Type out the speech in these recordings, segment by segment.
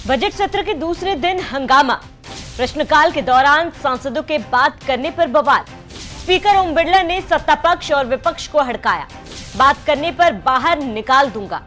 Budget सत्र के दूसरे दिन हंगामा। प्रश्नकाल के दौरान सांसदों के बात करने पर बवाल। स्पीकर ओम बिरला ने सत्ता पक्ष और विपक्ष को हड़काया। बात करने पर बाहर निकाल दूंगा।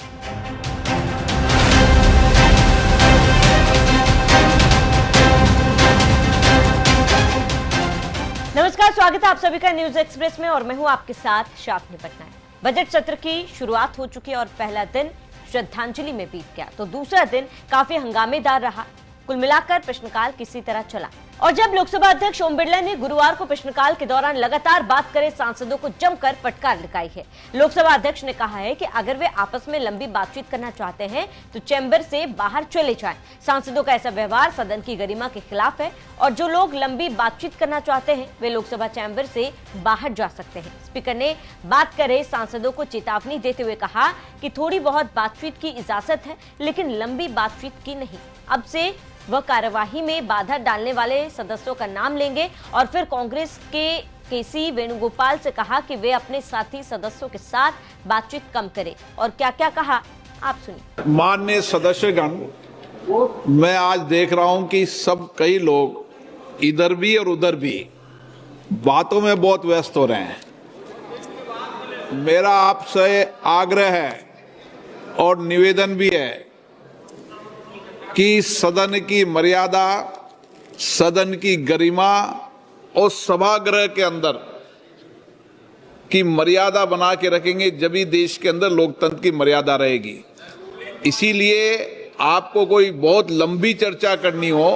नमस्कार, स्वागत है आप सभी का न्यूज एक्सप्रेस में और मैं हूं आपके साथ शापनी पटनायक। बजट सत्र की शुरुआत हो चुकी है और पहला दिन श्रद्धांजलि में बीत गया तो दूसरा दिन काफी हंगामेदार रहा। कुल मिलाकर प्रश्नकाल किसी तरह चला और जब लोकसभा अध्यक्ष ओम बिरला ने गुरुवार को प्रश्नकाल के दौरान लगातार बात करे सांसदों को जमकर फटकार लगाई है। लोकसभा अध्यक्ष ने कहा है कि अगर वे आपस में लंबी बातचीत करना चाहते हैं तो चैम्बर से बाहर चले जाएं। सांसदों का ऐसा व्यवहार सदन की गरिमा के खिलाफ है और जो लोग लंबी बातचीत करना चाहते हैं वे लोकसभा चैम्बर से बाहर जा सकते हैं। स्पीकर ने बात करे सांसदों को चेतावनी देते हुए कहा कि थोड़ी बहुत बातचीत की इजाजत है लेकिन लंबी बातचीत की नहीं। अब से वह कार्यवाही में बाधा डालने वाले सदस्यों का नाम लेंगे और फिर कांग्रेस के केसी वेणुगोपाल से कहा कि वे अपने साथी सदस्यों के साथ बातचीत कम करें और क्या क्या कहा आप सुनिए। माननीय सदस्यगण, मैं आज देख रहा हूं कि कई लोग इधर भी और उधर भी बातों में बहुत व्यस्त हो रहे हैं। मेरा आपसे आग्रह है और निवेदन भी है कि सदन की मर्यादा, सदन की गरिमा और सभागृह के अंदर की मर्यादा बना के रखेंगे जब ही देश के अंदर लोकतंत्र की मर्यादा रहेगी। इसीलिए आपको कोई बहुत लंबी चर्चा करनी हो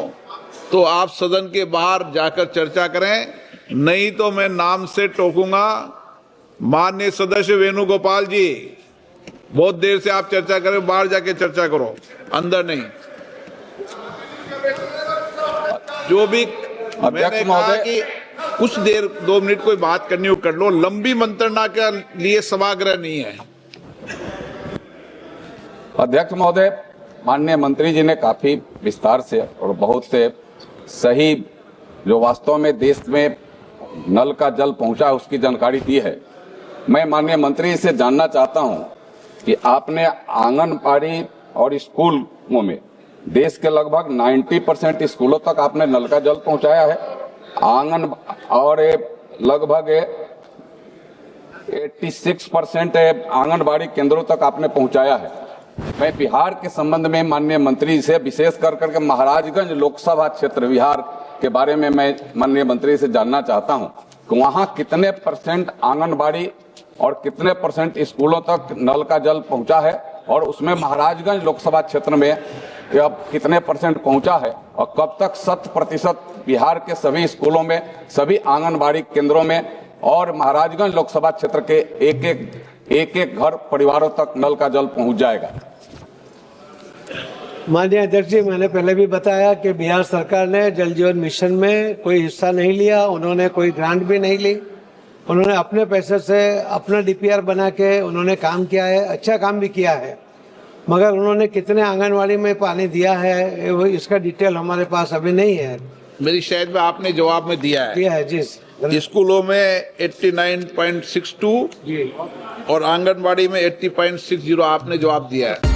तो आप सदन के बाहर जाकर चर्चा करें, नहीं तो मैं नाम से टोकूंगा। माननीय सदस्य वेणुगोपाल जी, बहुत देर से आप चर्चा करें, बाहर जाके चर्चा करो, अंदर नहीं। जो भी मैंने कहा कि कुछ देर 2 मिनट कोई बात करनी हो कर लो, लंबी मंत्रणा के लिए सभागृह नहीं है। अध्यक्ष महोदय, माननीय मंत्री जी ने काफी विस्तार से और बहुत से सही जो वास्तव में देश में नल का जल पहुंचा है उसकी जानकारी दी है। मैं माननीय मंत्री से जानना चाहता हूं कि आपने आंगनबाड़ी और स्कूलों में देश के लगभग 90% स्कूलों तक आपने नल का जल पहुंचाया है। आंगन और लगभग 86% आंगनबाड़ी केंद्रों तक आपने पहुंचाया है। मैं बिहार के संबंध में माननीय मंत्री से विशेष कर करके महाराजगंज लोकसभा क्षेत्र बिहार के बारे में मैं माननीय मंत्री से जानना चाहता हूं कि वहां कितने % आंगनबाड़ी और कितने % स्कूलों तक नल का जल पहुंचा है और उसमें महाराजगंज लोकसभा क्षेत्र में अब कितने % पहुंचा है और कब तक 100% बिहार के सभी स्कूलों में, सभी आंगनबाड़ी केंद्रों में और महाराजगंज लोकसभा क्षेत्र के एक एक घर परिवारों तक नल का जल पहुंच जाएगा। माननीय अध्यक्ष जी, मैंने पहले भी बताया कि बिहार सरकार ने जल जीवन मिशन में कोई हिस्सा नहीं लिया, उन्होंने कोई ग्रांट भी नहीं ली। उन्होंने अपने पैसे से अपना DPR बना के उन्होंने काम किया है, अच्छा काम भी किया है, मगर उन्होंने कितने आंगनवाड़ी में पानी दिया है इसका डिटेल हमारे पास अभी नहीं है। मेरी शायद में आपने जवाब में दिया है जी। स्कूलों में 89.62 जी और आंगनबाड़ी में 80.60 आपने जवाब दिया है।